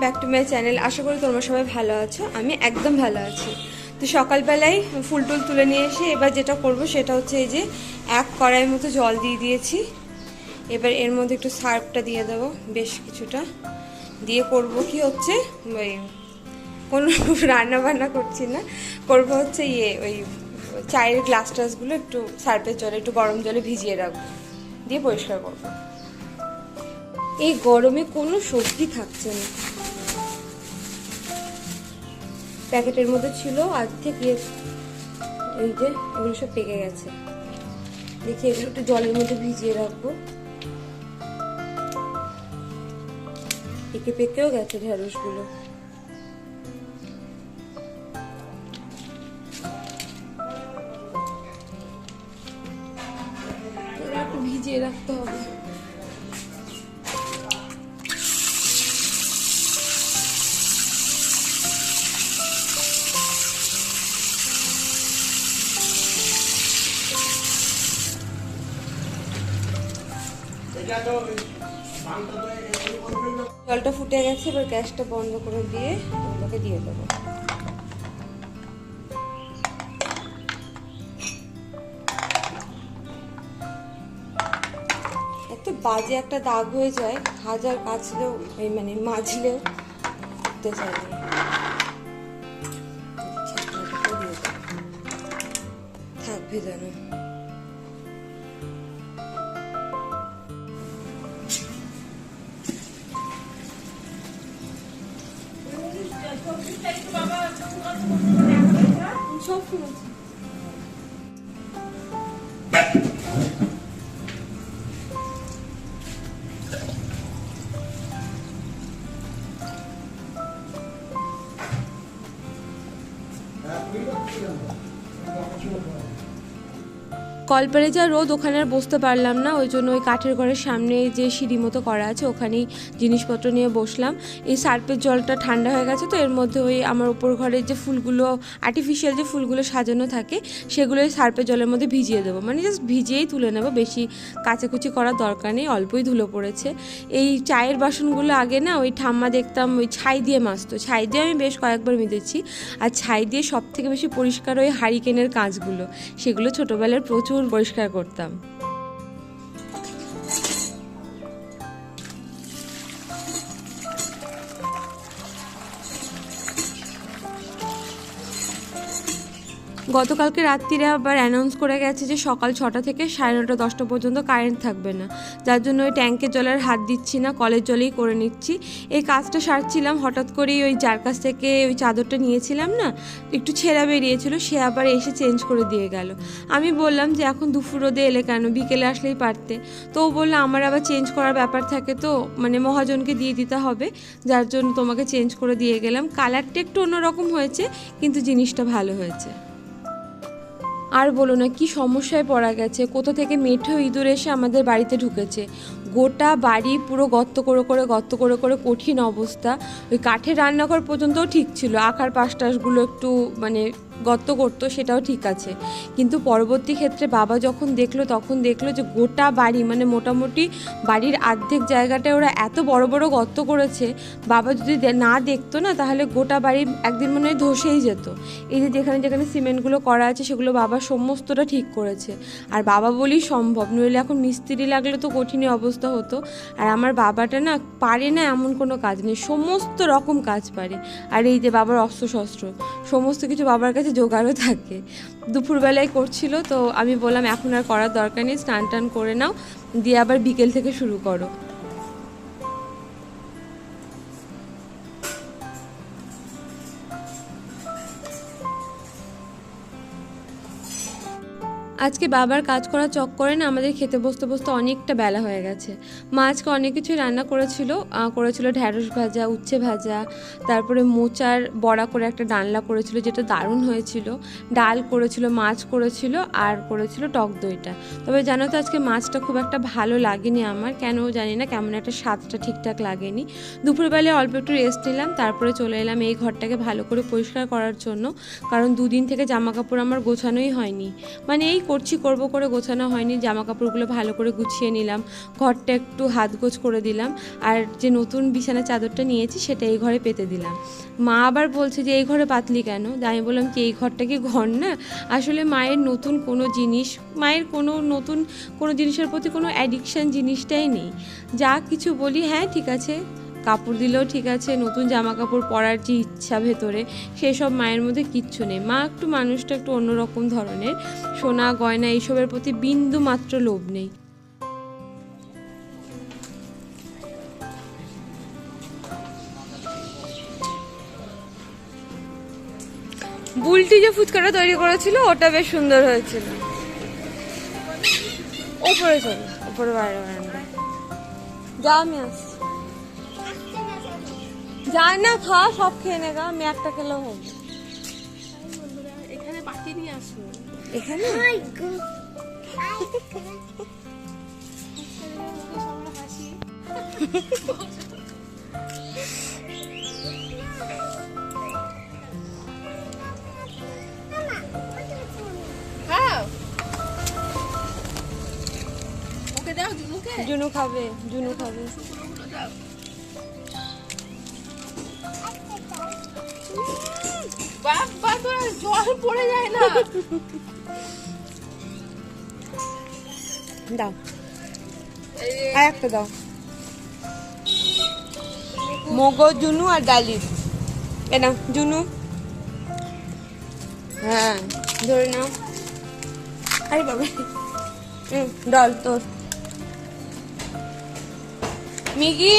Back to my channel. আশা করি তোমরা সবাই ভালো আছো। আমি একদম ভালো আছি। তো সকালবেলায় ফুল টুল তুলে নিয়ে এসে এবার যেটা করব সেটা হচ্ছে এই যে এক কড়াইয়ের মতো জল দিয়ে দিয়েছি। এবার এর মধ্যে একটু সার্ফটা দিয়ে দেবো, বেশ কিছুটা দিয়ে করব কি হচ্ছে ওই কোনো রান্না বান্না করছি না, করব হচ্ছে ওই চায়ের গ্লাস টাসগুলো একটু সার্ফের জলে একটু গরম জলে ভিজিয়ে রাখবো, দিয়ে পরিষ্কার করবো। এই গরমে কোনো সবজি থাকছে না। প্যাকেটের মধ্যে ছিল আজ থেকে, এই যে এগুলো সব পেকে গেছে। দেখি এগুলো একটু জলের মধ্যে ভিজিয়ে রাখবো। পেকেও গেছে ঢেঁড়সগুলো। একটু ভিজিয়ে রাখতে হবে। জলটা ফুটে গেছে, এবার গ্যাসটা বন্ধ করে দিয়ে ওগুলোকে দিয়ে দেবো। এত বাজে একটা দাগ হয়ে যায়, হাজার কাচলেও মানে মাজলেও উঠতে চায় না। থাক ভেজানো। সব শুনেছি। কলপারে যা রোদ, ওখানে আর বসতে পারলাম না, ওই জন্য ওই কাঠের ঘরের সামনে যে সিঁড়ি মতো করা আছে ওখানেই জিনিসপত্র নিয়ে বসলাম। এই সার্ফের জলটা ঠান্ডা হয়ে গেছে, তো এর মধ্যে ওই আমার উপর ঘরের যে ফুলগুলো আর্টিফিশিয়াল যে ফুলগুলো সাজানো থাকে সেগুলো এই সার্ফের জলের মধ্যে ভিজিয়ে দেবো, মানে জাস্ট ভিজিয়েই তুলে নেব, বেশি কাচাকুচি করার দরকার নেই, অল্পই ধুলো পড়েছে। এই চায়ের বাসনগুলো আগে না ওই ঠাম্মা দেখতাম ওই ছাই দিয়ে মাজতো, ছাই দিয়ে আমি বেশ কয়েকবার মেজেছি। আর ছাই দিয়ে সব থেকে বেশি পরিষ্কার ওই হারিকেনের কাঁচগুলো, সেগুলো ছোটোবেলার প্রচুর পরিষ্কার করতাম। গতকালকে রাত্রিরে আবার অ্যানাউন্স করে গেছে যে সকাল 6টা থেকে 9:30 10টা পর্যন্ত কারেন্ট থাকবে না, যার জন্য ওই ট্যাঙ্কের জলের হাত দিচ্ছি না, কলের জলেই করে নিচ্ছি। এই কাজটা সারছিলাম, হঠাৎ করেই ওই যার কাছ থেকে ওই চাদরটা নিয়েছিলাম না, একটু ছেঁড়া বেরিয়েছিল, সে আবার এসে চেঞ্জ করে দিয়ে গেল। আমি বললাম যে এখন দুপুর রোদে এলে কেন, বিকেলে আসলেই পারতে। তো ও বললো আমার আবার চেঞ্জ করার ব্যাপার থাকে, তো মানে মহাজনকে দিয়ে দিতে হবে, যার জন্য তোমাকে চেঞ্জ করে দিয়ে গেলাম। কালারটা একটু অন্যরকম হয়েছে, কিন্তু জিনিসটা ভালো হয়েছে। আর বলো না, কি সমস্যায় পড়া গেছে, কোথা থেকে মেঠো ইঁদুর এসে আমাদের বাড়িতে ঢুকেছে। গোটা বাড়ি পুরো গর্ত করে কঠিন অবস্থা। ওই কাঠের রান্নাঘর পর্যন্তও ঠিক ছিল, আকার পাশটাশগুলো একটু মানে গর্ত করতো, সেটাও ঠিক আছে, কিন্তু পরবর্তী ক্ষেত্রে বাবা যখন দেখলো তখন দেখলো যে গোটা বাড়ি মানে মোটামুটি বাড়ির অর্ধেক জায়গাটায় ওরা এত বড় বড় গর্ত করেছে। বাবা যদি না দেখতো না, তাহলে গোটা বাড়ি একদিন মনে হয় ধসেই যেত। এই যে যেখানে যেখানে সিমেন্টগুলো করা আছে সেগুলো বাবা সমস্তটা ঠিক করেছে, আর বাবা বলেই সম্ভব, নইলে এখন মিস্ত্রি লাগলে তো কঠিনই অবস্থা হতো। আর আমার বাবাটা না পারে না এমন কোনো কাজ নেই, সমস্ত রকম কাজ পারে। আর এই যে বাবার অস্ত্রশস্ত্র সমস্ত কিছু বাবার কাছে জোগাড়ও থাকে। দুপুরবেলায় করছিল, তো আমি বললাম এখন আর করার দরকার নেই, স্নান টান করে নাও, দিয়ে আবার বিকেল থেকে শুরু করো। আজকে বাবার কাজ করার চক্করে না আমাদের খেতে বসতে বসতে অনেকটা বেলা হয়ে গেছে। মা আজকে অনেক কিছুই রান্না করেছিল ঢ্যাঁড়স ভাজা, উচ্ছে ভাজা, তারপরে মোচার বড়া করে একটা ডালনা করেছিল যেটা দারুণ হয়েছিল, ডাল করেছিল, মাছ করেছিল, আর করেছিল টক দইটা। তবে জানো তো আজকে মাছটা খুব একটা ভালো লাগেনি আমার, কেন জানি না, কেমন একটা স্বাদটা ঠিকঠাক লাগেনি। দুপুরবেলায় অল্প একটু রেস্ট নিলাম, তারপরে চলে এলাম এই ঘরটাকে ভালো করে পরিষ্কার করার জন্য, কারণ 2 দিন থেকে জামা কাপড় আমার গোছানোই হয়নি, মানে এই করছি করব করে গোছানো হয়নি, জামা কাপড়গুলো ভালো করে গুছিয়ে নিলাম, ঘরটা একটু হাতগোছ করে দিলাম, আর যে নতুন বিছানা চাদরটা নিয়েছি সেটা এই ঘরে পেতে দিলাম। মা আবার বলছে যে এই ঘরে পাতলি কেন? আমি বললাম কি এই ঘরটা কি ঘর না? আসলে মায়ের নতুন কোনো জিনিস, মায়ের নতুন কোনো জিনিসের প্রতি কোনো অ্যাডিকশান জিনিসটাই নেই। যা কিছু বলি হ্যাঁ ঠিক আছে, কাপড় দিলেও ঠিক আছে, নতুন জামা কাপড় পরার যে ইচ্ছা ভেতরে সেসব মায়ের মধ্যে কিচ্ছু নেই। মা একটু মানুষটা একটু অন্যরকম ধরনের, সোনা গয়না এইসবের প্রতি বিন্দু মাত্র লোভ নেই। বুলটি যে ফুচকাটা তৈরি করেছিল ওটা বেশ সুন্দর হয়েছিল। ওপরে চলো, ওপরে বাইরে বারান্দায় যা, আমি আসছি। যা না খা, সব খেয়ে নেগা, আমি একটা খেলেও হবে। এখানে বাটি নিয়ে আসো। এখানে ওকে দাও, জুনুকে। জুনু খাবে, জুনু খাবে। বাবা তো জল পড়ে যায় না। দাও, আর একটা দাও। মগজ, জুনু আর ডালি। এ নাও জুনু, হ্যাঁ ধরে নাও। আরে বাবা, ডল তোর। মিগি,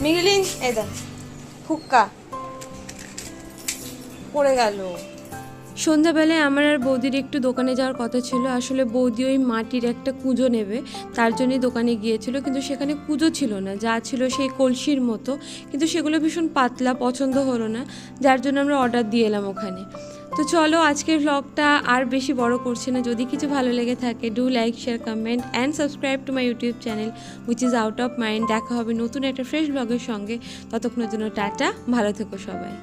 মিগিলিন, এই দাও ফুক্কা পড়ে গেল। সন্ধ্যাবেলায় আমার আর বৌদির একটু দোকানে যাওয়ার কথা ছিল। আসলে বৌদি ওই মাটির একটা কুঁজো নেবে, তার জন্যই দোকানে গিয়েছিল, কিন্তু সেখানে কুঁজো ছিল না, যা ছিল সেই কলসির মতো, কিন্তু সেগুলো ভীষণ পাতলা, পছন্দ হলো না, যার জন্য আমরা অর্ডার দিয়ে এলাম ওখানে। তো চলো আজকের ভ্লগটা আর বেশি বড় করছি না। যদি কিছু ভালো লেগে থাকে do like, share, comment and subscribe to my YouTube channel which is out of mind. দেখা হবে নতুন একটা ফ্রেশ ব্লগের সঙ্গে, ততক্ষণের জন্য টাটা, ভালো থেকো সবাই।